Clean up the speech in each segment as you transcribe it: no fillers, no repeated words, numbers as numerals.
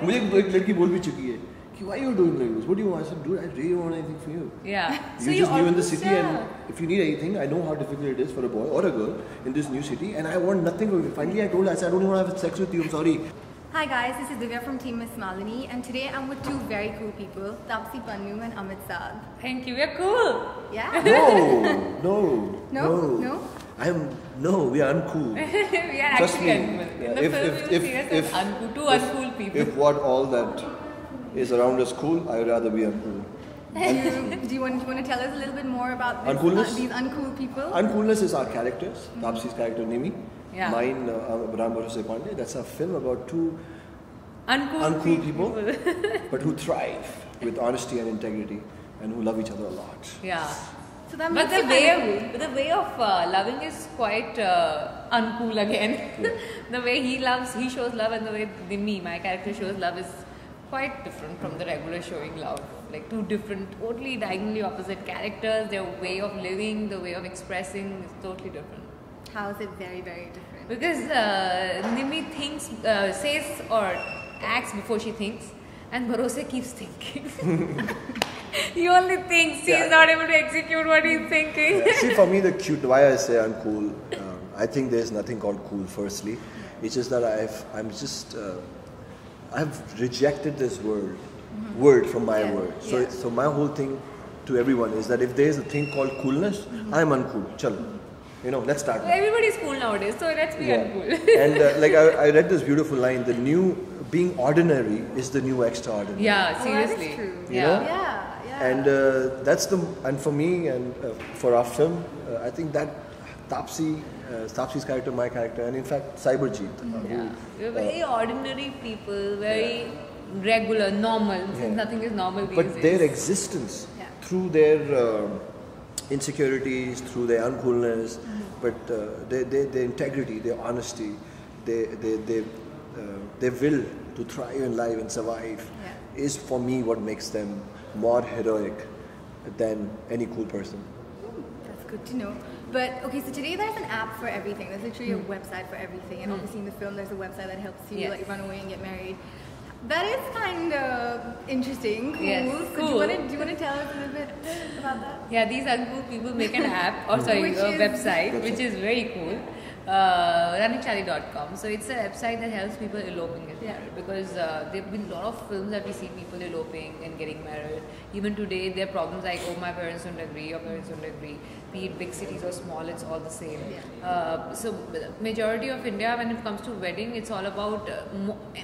मुझे एक लड़की बोल भी चुकी है कि why you doing like this? What do you want? I said, dude, I really want anything for you. Yeah. You just new in the city, and if you need anything, I know how difficult it is for a boy or a girl in this new city, and I want nothing from you. Finally, I told her, I said, I don't even want to have sex with you. I'm sorry. Hi guys, this is Divya from Team Miss Malini, and today I'm with two very cool people, Tapsi Pannu and Amit Saad. Thank you. We're cool. Yeah? No. No? We are uncool. We are Trust actually me. uncool. In Yeah, the film, you will see us as uncool, two uncool people. If what all that is around us cool, I would rather be uncool. Do you want to tell us a little bit more about this, Uncoolness? these uncool people? Uncoolness is our characters. Tapsi's character Nimi. Yeah. Mine, Ram Bharose Pandey. That's a film about two uncool people, but who thrive with honesty and integrity, and who love each other a lot. Yeah. So that But makes the way of loving is quite uncool again. Yeah. The way he shows love, and the way my character shows love is quite different from the regular showing love. Like two different, totally diagonally opposite characters. Their way of living, the way of expressing is totally different. How is it very, very different? Because Nimi thinks, says or acts before she thinks, and Bharose keeps thinking. He only thinks. He's not able to execute what he's thinking. Yeah. See, for me, the cute, why I say uncool, I think there's nothing called cool, firstly. It's just that I've rejected this word from my word. So my whole thing to everyone is that if there's a thing called coolness, I'm uncool. Chalo. Let's start. Everybody's cool nowadays, so let's be uncool. And I read this beautiful line: being ordinary is the new extraordinary. Yeah, seriously. That is true. Yeah. And and for me and for our film, I think that Tapsi's character, my character, and in fact Cyberjeet. We're very ordinary people, very regular, normal. Nothing is normal these days. But their existence through their insecurities, through their uncoolness, but their integrity, their honesty, their will to thrive in life and survive is for me what makes them more heroic than any cool person. That's good to know. But okay, so today there's an app for everything. There's literally a website for everything, and obviously in the film there's a website that helps you like run away and get married. That is kind of interesting, cool. Yes, So cool. do you want to tell us a little bit about that? Yeah, these uncool people make an app, or sorry, a website, which is very cool. RunningCharlie.com. So it's a website that helps people elope and get married, because there have been a lot of films that we see people eloping and getting married. Even today, there are problems like, oh, my parents don't agree, your parents don't agree. Be it big cities or small, it's all the same. So majority of India, when it comes to wedding, it's all about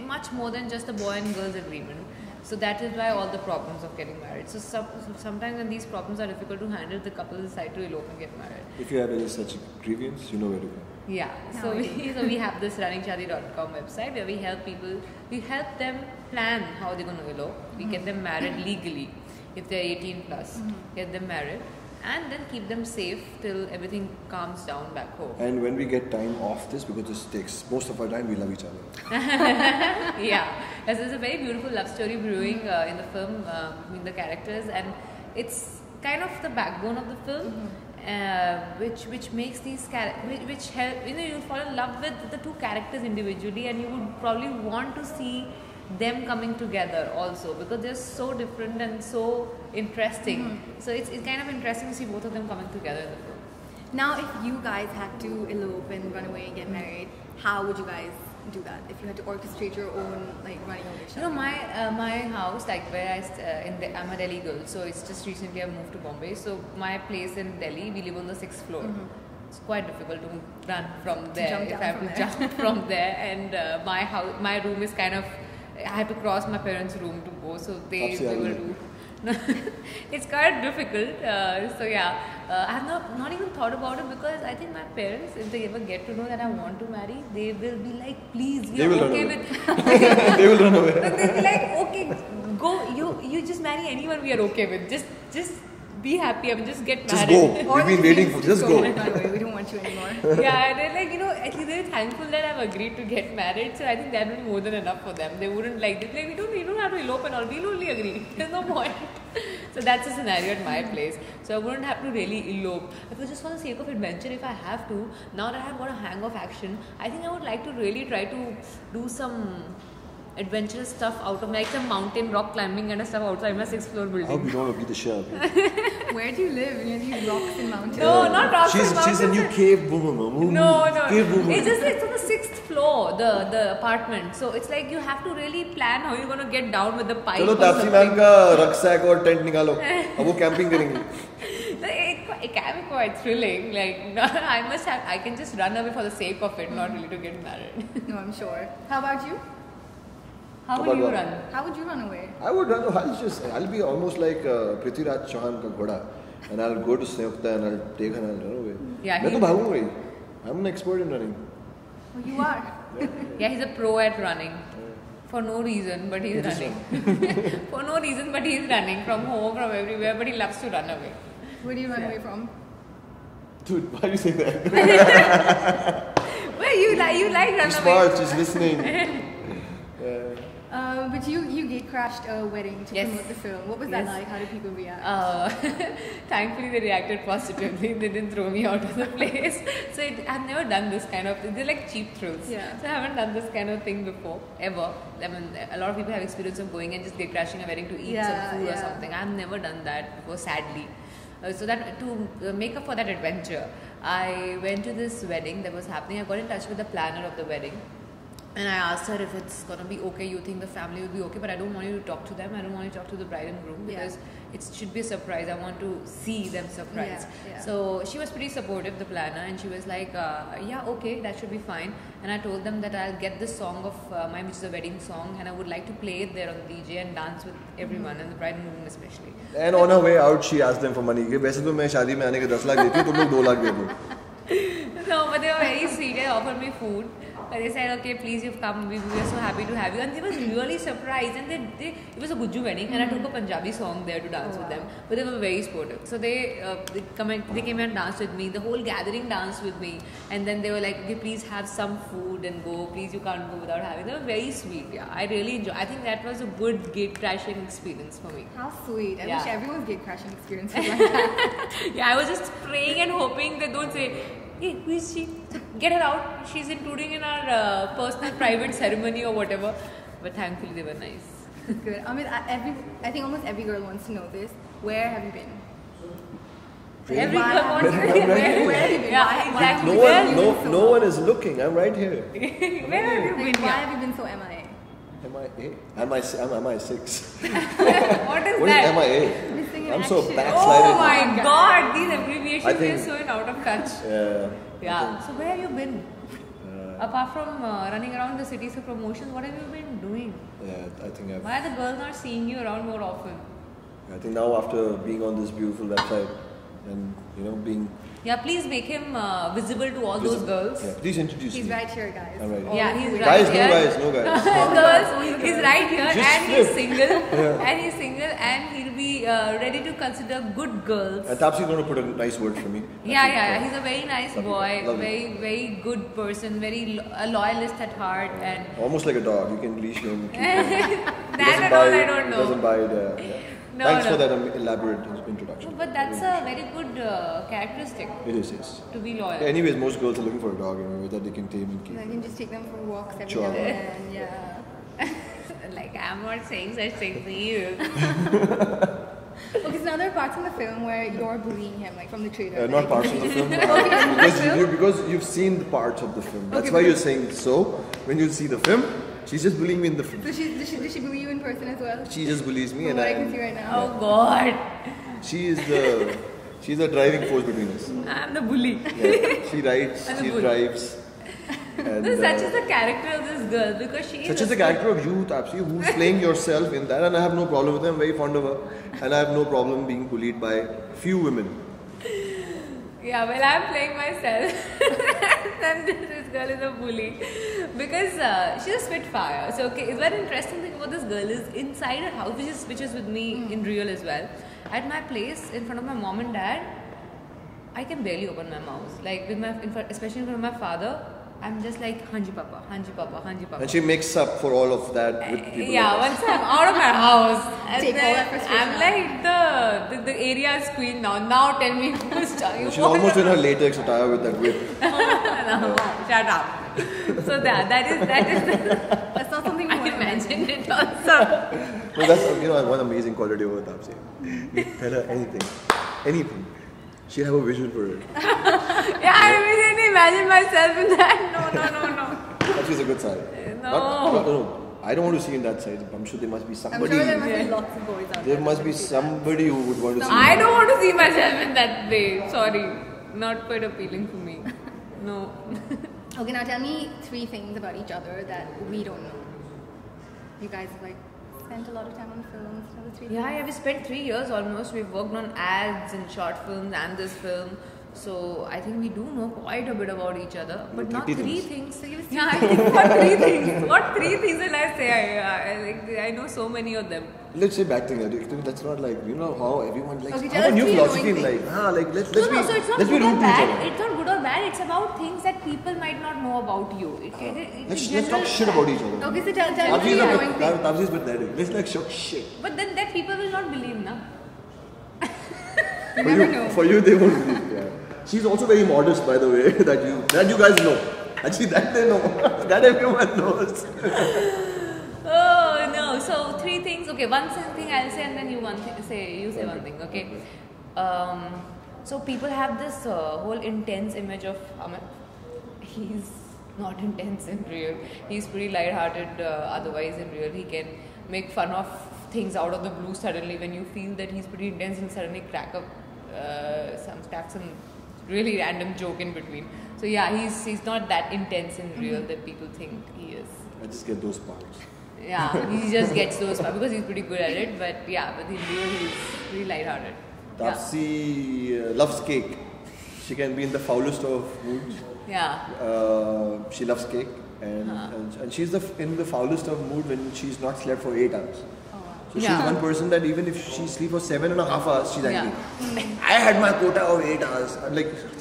much more than just a boy and girl's agreement. So that is why all the problems of getting married. So sometimes when these problems are difficult to handle, the couple decide to elope and get married. If you have any such grievance, you know where to go. Yeah, so we have this runningcharlie.com website where we help them plan how they're going to elope. We get them married legally if they're 18 plus, get them married, and then keep them safe till everything calms down back home. And when we get time off this, because this takes most of our time, we love each other. Yeah, as there's a very beautiful love story brewing in the film between the characters, and it's kind of the backbone of the film. Which makes these which help you fall in love with the two characters individually, and you would probably want to see them coming together also, because they're so different and so interesting. So it's kind of interesting to see both of them coming together in the film. Now, if you guys had to elope and run away and get married, how would you guys do that? If you had to orchestrate your own running away show? My house, like where I'm a Delhi girl, so it's just recently I moved to Bombay. So my place in Delhi, we live on the 6th floor. It's quite difficult to run from there if I have to jump from there. And my room is kind of, I had to cross my parents' room to go, so they will do. It's quite difficult. I have not even thought about it, because I think my parents, if they ever get to know that I want to marry, they will be like, please, we are okay with. They will run away. They'll be like, okay, go. You just marry anyone we are okay with. Just be happy. I mean, just get married. Just go. We've been waiting for. Just go. We don't want you anymore. Yeah, they're like, at least they're thankful that I've agreed to get married. So I think that would be more than enough for them. They wouldn't like, they'd be like, we don't have to elope and all. We'll only agree. There's no point. So that's the scenario at my place. So I wouldn't have to really elope. If it was just for the sake of adventure, if I have to, now that I've got a hang of action, I think I would like to really try to do some adventurous stuff out of like some mountain rock climbing kind of stuff outside my 6th floor building. I hope you don't want to beat the shit out of me. Where do you live? Near these rocks and mountains? No, not rocks and mountains. She's a new cave woman. No. Cave woman. It's on the 6th floor, the apartment. So it's like you have to really plan how you're going to get down with the pipe. चलो Taapsee ma'am का rucksack और tent निकालो. अब वो camping करेंगे. It can be quite thrilling. Like I can just run away for the sake of it, not really to get married. No, I'm sure. How about you? How would you run? How would you run away? I would run. I'll be almost like Prithviraj Chauhan ka ghoda, and I'll go to Sanyukta and I'll take her and I'll run away. Yeah, मैं तो भागूंगा ही. I'm an expert in running. Oh, you are. Yeah, he's a pro at running. For no reason, but he's running. For no reason, but he's running from home, from everywhere. But he loves to run away. Where do you run away from? Dude, why do you say that? Well, you like run away. She's smart. She's listening. But you gate crashed a wedding to Yes. promote the film. What was that Yes. like? How did people react? Thankfully, they reacted positively. They didn't throw me out of the place. So I've never done this kind of thing. They're like cheap thrills. Yeah. So I haven't done this kind of thing before, ever. I mean, a lot of people have experience of going and just gate crashing a wedding to eat some food or something. I've never done that before, sadly. So that to make up for that adventure, I went to this wedding that was happening. I got in touch with the planner of the wedding. And I asked her if it's gonna be okay, you think the family will be okay, but I don't want you to talk to them. I don't want you to talk to the bride and groom because it should be a surprise. I want to see them surprised. Yeah. So she was pretty supportive, the planner, and she was like, yeah, okay, that should be fine. And I told them that I'll get this song of mine, which is a wedding song, and I would like to play it there on the DJ and dance with everyone, and the bride and groom especially. And on her way out, she asked them for money. कि वैसे तो मैं शादी में आने के 10 लाख देती हूँ, तुम लोग 2 लाख दे दो. No, but they were very sweet. They offered me food. They said, okay, please, you've come. We are so happy to have you. And they were really surprised. And it was a Gujju wedding, and I took a Punjabi song there to dance with them. But they were very supportive. So they came and danced with me. The whole gathering danced with me. And then they were like, okay, please have some food and go. Please, you can't go without having. They were very sweet. Yeah, I really enjoyed. I think that was a good gate crashing experience for me. How sweet. I wish everyone's gate crashing experience was like that. Yeah, I was just praying and hoping they don't say, hey, who is she? Get her out. She's intruding in our personal private ceremony or whatever. But thankfully they were nice. Good. I mean, I think almost every girl wants to know this. Where have you been? Every girl wants to know where have you been? Yeah, exactly. No one is looking. I'm right here. Where have you been? Why have you been so MIA? MIA? I'm MI6. What is What that? is MIA? Missing in I'm so action. backslided. Oh my god, these abbreviations I think- are so out of touch. Yeah. So where have you been? Apart from running around the cities for promotions, what have you been doing? Yeah, I think Why are the girls not seeing you around more often? I think now after being on this beautiful website and being Yeah, please make him visible to all those girls. Yeah, please introduce He's me. right here, guys. I'm right here. Yeah, he's right Guys, here. no guys. Girls, he's right here Just and he's flip. single. And he's single and he'll be ready to consider good girls. And Tapsi is going to put a nice word for me. Yeah. He's a very nice Lovely. boy, Lovely. very good person, a loyalist at heart, and Almost like a dog. You can leash him. Keep him. that at all I don't know. Doesn't bite. Yeah. No, Thanks no. for that elaborate introduction. But that's a very good characteristic It is, yes. to be loyal. Yeah, anyways, most girls are looking for a dog that they can tame and keep. I can just take them for walks every Sure. now and then. Yeah. Like, I'm not saying such things to you. Okay, so now there are parts in the film where you're bullying him, like from the trailer. Not parts of the film. Because you've seen the parts of the film. That's why you're saying so. When you see the film, she's just bullying me in the film. So does she bully you in person as well? She just bullies me, From and what I can see right now. Oh God, she's the driving force between us. I'm the bully. Yeah. She rides, And the she bully. drives. And, This such is the character of this girl because she such is is the character of you, Tapsi, who's playing yourself in that, and I have no problem with her. I'm very fond of her, and I have no problem being bullied by few women. Yeah, well, I'm playing myself. And this girl is a bully because she's a spitfire. So, okay, it's very interesting thing about this girl is inside her house, which is with me in real as well. At my place, in front of my mom and dad, I can barely open my mouth. Like especially in front of my father, I'm just like Hanji Papa, Hanji Papa, Hanji Papa. And she makes up for all of that with people. Yeah, like us. once I'm out of my house, and Take all then that frustration I'm like the area's queen now. Now tell me who's talking. She's almost in her latex attire with that whip. No, shut up. So that is That's not something we I want can to imagine. send it also. Well, that's one amazing quality about Taapsee. You tell her anything. She have a vision for it. Yeah, I immediately imagine myself in that. No. Taapsee is a good side. No. I don't want to see in that side. I'm sure there must be somebody. I'm sure there must be lots of boys out there. There must be somebody who would want to see. I don't want to see myself in that way. Sorry, not quite appealing for me. No. Okay, now tell me 3 things about each other that we don't know. You guys have spent a lot of time on films. Tell the 3 things. Yeah, we spent 3 years almost. We've worked on ads and short films and this film. So I think we do know quite a bit about each other, but not 3 things. So yeah, I think what 3 things? What 3 things will I say? I know so many of them. Let's say bad thing. That's not how everyone likes. Okay, I have a new philosophy in things. life. Let's So be it's not let's be good rude or to each bad. other. It's not good or bad. It's about things that people might not know about you. Let's talk shit about each other. Okay, so tell me 3 annoying things. Taapsee is pathetic. Let's talk shit. But then that people will not believe, na? You never know. For you, they won't believe. Yeah. She's also very modest, by the way. that you guys know. Actually, that they know. That everyone knows. Oh no! So 3 things. Okay, one thing I'll say, and then you say one thing. Okay. So people have this whole intense image of Amit. He's not intense in real. He's pretty light-hearted. Otherwise, in real, he can make fun of things out of the blue suddenly when you feel that he's pretty intense and suddenly crack some really random joke in between. So yeah, he's not that intense in real that people think he is. I just get those parts. Yeah, he just gets those parts because he's pretty good at it. But in real he's really lighthearted. Taapsee loves cake. She can be in the foulest of moods. Yeah. She loves cake, and she's in the foulest of mood when she's not slept for 8 hours. So she's one person that even if she sleeps for 7.5 hours, she's angry. I had my quota of 8 hours.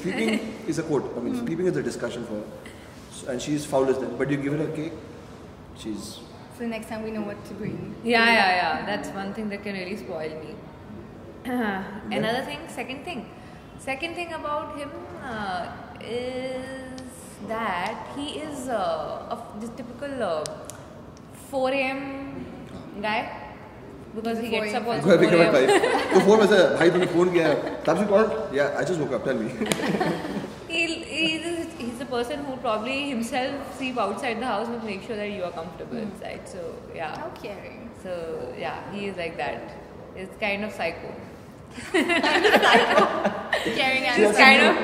Sleeping is a quote. I mean, sleeping is a discussion for her. And she's foul as that. But you give her a cake, she's... So next time we know what to bring. Yeah. That's one thing that can really spoil me. Another thing, second thing about him is that he is this typical 4 a.m. guy. Because he gets up also 4 a.m. So phone was a bhai, phone kiya. Taapsee called? Yeah, I just woke up. Tell me. He's the person who probably himself sleep outside the house and make sure that you are comfortable inside. So yeah. How caring. So yeah, he is like that. It's kind of psycho. Caring and It's kind of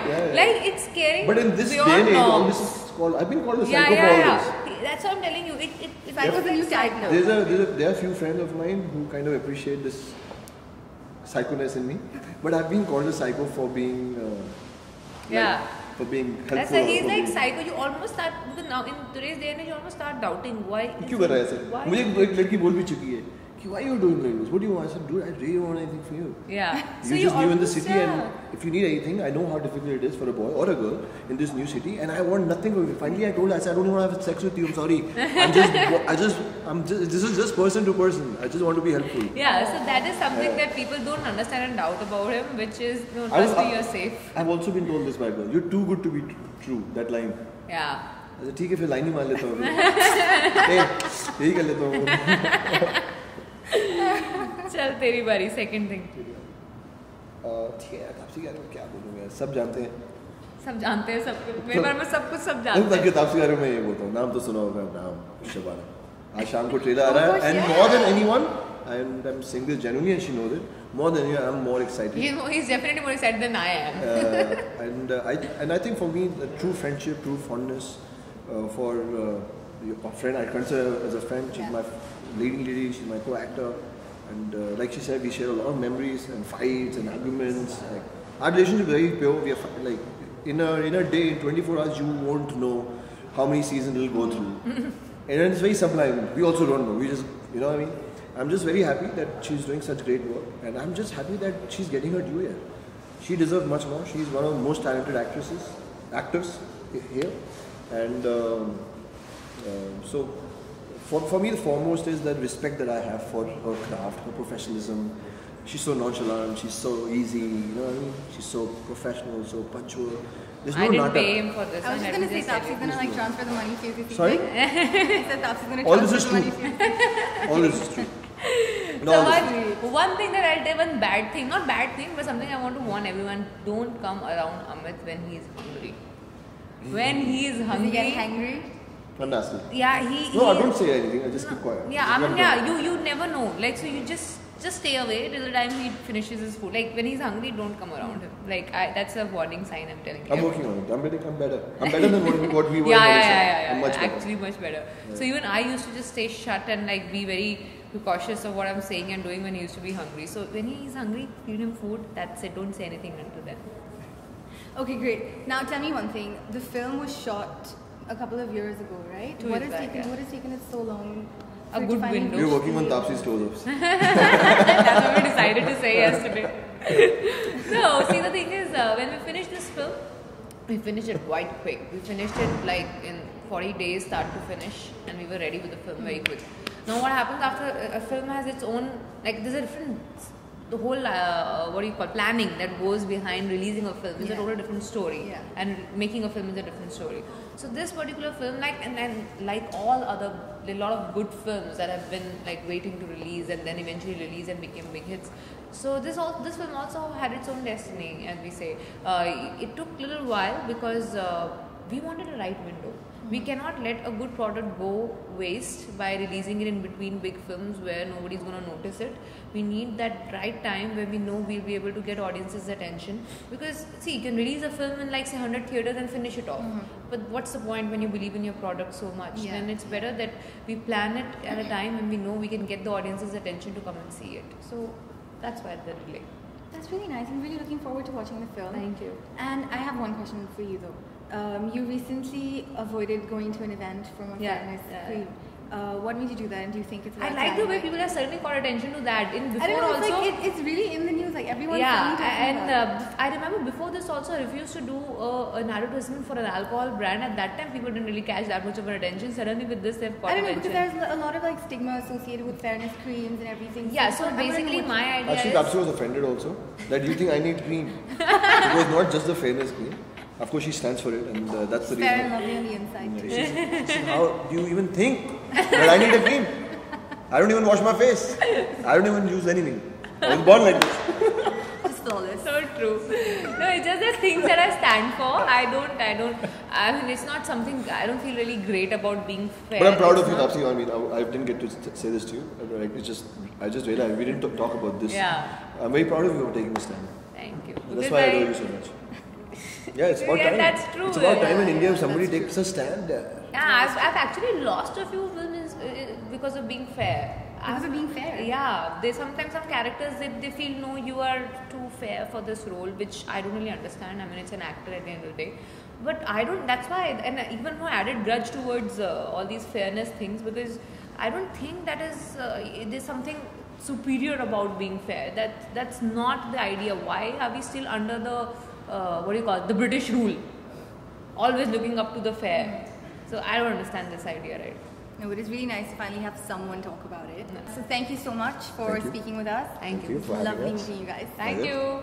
it's caring. But in this day and age, all this is called. I've been called a psycho for all this. That's what I'm telling you. Psycho's a new title. There are a few friends of mine who kind of appreciate this psychoness in me, but I've been called a psycho for being for being helpful. That's why he's like psycho. You almost start because now in today's day and age, you almost start doubting why. क्यों कर रहा है ऐसे? मुझे एक लड़की बोल भी चुकी है कि why you doing like this? What do you want? I said, dude, I really don't want anything from you. Yeah. You just live in the city, and if you need anything, I know how difficult it is for a boy or a girl in this new city, and I want nothing from you. Finally, I told her, I said, I don't want to have sex with you. I'm sorry. This is just person to person. I just want to be helpful. Yeah. So that is something that people don't understand and doubt about him, which is no, trust me, you're safe. I've also been told this by a girl. You're too good to be true. That line. Yeah. ठीक है फिर line ही मान लेता हूँ यही कर लेता हूँ चल तेरी बारी सेकंड थिंग ठीक है तापसी के बारे में क्या बोलूँ यार सब जानते हैं सब मेरे बारे में सब कुछ सब जानते हैं तापसी के बारे में मैं ये बोलता हूँ नाम तो सुना होगा नाम शबाना आज शाम को ट्रेलर आ रहा है and more than anyone and I'm saying this genuinely and she knows it more than anyone I'm more excited he's definitely more excited than I am and I think for me the true friendship true fondness for a friend I consider as a friend she's my leading lady she's my co-actor and like she said we share a lot of memories and fights and arguments our relationship is very pure we are like in a day in 24 hours you won't know how many seasons it'll go through and it's very sublime we also don't know we just you know what I mean I'm just very happy that she's doing such great work and I'm just happy that she's getting her due here she deserves much more she's one of the most talented actors here and so for me the foremost is that respect that I have for her craft, her professionalism. She's so nonchalant, she's so easy, you know what I mean? She's so professional, so punctual There's I no didn't natak. pay him for this. I was just Let me gonna say tell Tapsi's you. gonna like transfer the money to you. Sorry? I said Tapsi's gonna All this transfer is the money true. to you. All this is true. So all this one thing that I'll tell, one bad thing, not bad thing, but something I want to warn everyone: don't come around Amit when he's hungry. When he is Does he hungry, get hangry? Fantastic. yeah, No, I don't say anything. I just keep quiet. Yeah, I mean, yeah, you never know. Like, so you just stay away till the time he finishes his food. Like, when he's hungry, don't come around him. Like, that's a warning sign. I'm telling you. I'm working on it. I'm better. I'm better than what we were. Yeah. I'm much better. Actually, much better. So even I used to just stay shut and like be very cautious of what I'm saying and doing when he used to be hungry. So when he's hungry, feed him food. That's it. Don't say anything until then. Okay, great. Now tell me one thing. The film was shot a couple of years ago, right? 2 What years has back, taken yeah. What has taken it so long? A for it good to finally window. We're reach working on the- Tapsi's close-ups. That's what we decided to say yesterday. No, see the thing is, when we finished this film, we finished it quite quick. We finished it like in 40 days, start to finish, and we were ready with the film very quick. Now, what happens after a film has its own, like there's a different, the whole what do you call planning that goes behind releasing a film is a Yeah. total different story, Yeah. and making a film is a different story. So this particular film, like and like all other, a lot of good films that have been like waiting to release and then eventually release and became big hits. So this film also had its own destiny, as we say. It took a little while because we wanted a right window. We cannot let a good product go waste by releasing it in between big films where nobody's going to notice it. We need that right time where we know we'll be able to get audiences' attention. Because, see, you can release a film in like say 100 theaters and finish it off. But what's the point when you believe in your product so much? Yeah. Then it's better that we plan it at a time when we know we can get the audience's attention to come and see it. So that's why the delay. That's really nice. I'm really looking forward to watching the film. Thank you. And I have one question for you though. You recently avoided going to an event from a Yeah, fairness yeah. cream. What made you do that? And do you think it's? I about like time? the way people have suddenly called attention to that. In I before don't know. It's also, like it's really in the news. Like everyone's yeah, suddenly talking and about it. I remember before this also I refused to do an advertisement for an alcohol brand. At that time, people didn't really catch that much of an attention. Suddenly, with this, they've caught I don't know because attention. there's a lot of like stigma associated with fairness creams and everything. Yeah, so I wanna know basically, what my idea Actually, is. Tapsi was offended also. That you think I need cream. It was not just the fairness cream. Of course, she stands for it, and that's the fair and reason. lovely on the inside. She said, how do you even think that I need a cream? I don't even wash my face. I don't even use anything. I was born like this. Just flawless. So true. No, it's just the things that I stand for. I mean, it's not something, I don't feel really great about being fair. But I'm proud It's of you, not- Tapsi. I mean, I didn't get to say this to you. Like, I just realized we didn't talk about this. Yeah. I'm very proud of you for taking this stand. Thank you. That's Because why I adore you so much. Yeah, it's about Yeah, time. that's true. It's about time in Yeah, India if yeah, somebody that's takes a stand. Yeah, I've actually lost a few films because of being fair. Because of being fair. Yeah, they sometimes some characters they feel no, you are too fair for this role, which I don't really understand. I mean, it's an actor at the end of the day, but I don't. That's why, and even more added grudge towards all these fairness things because I don't think that is there's something superior about being fair. That's not the idea. Why are we still under the what do you call it, the British rule? Always looking up to the fair. So I don't understand this idea, right? No, it is really nice to finally have someone talk about it. No. So thank you so much for Thank you. speaking with us. Thank Thank you you. for having Lovely us. meeting you guys. Thank Pleasure. you.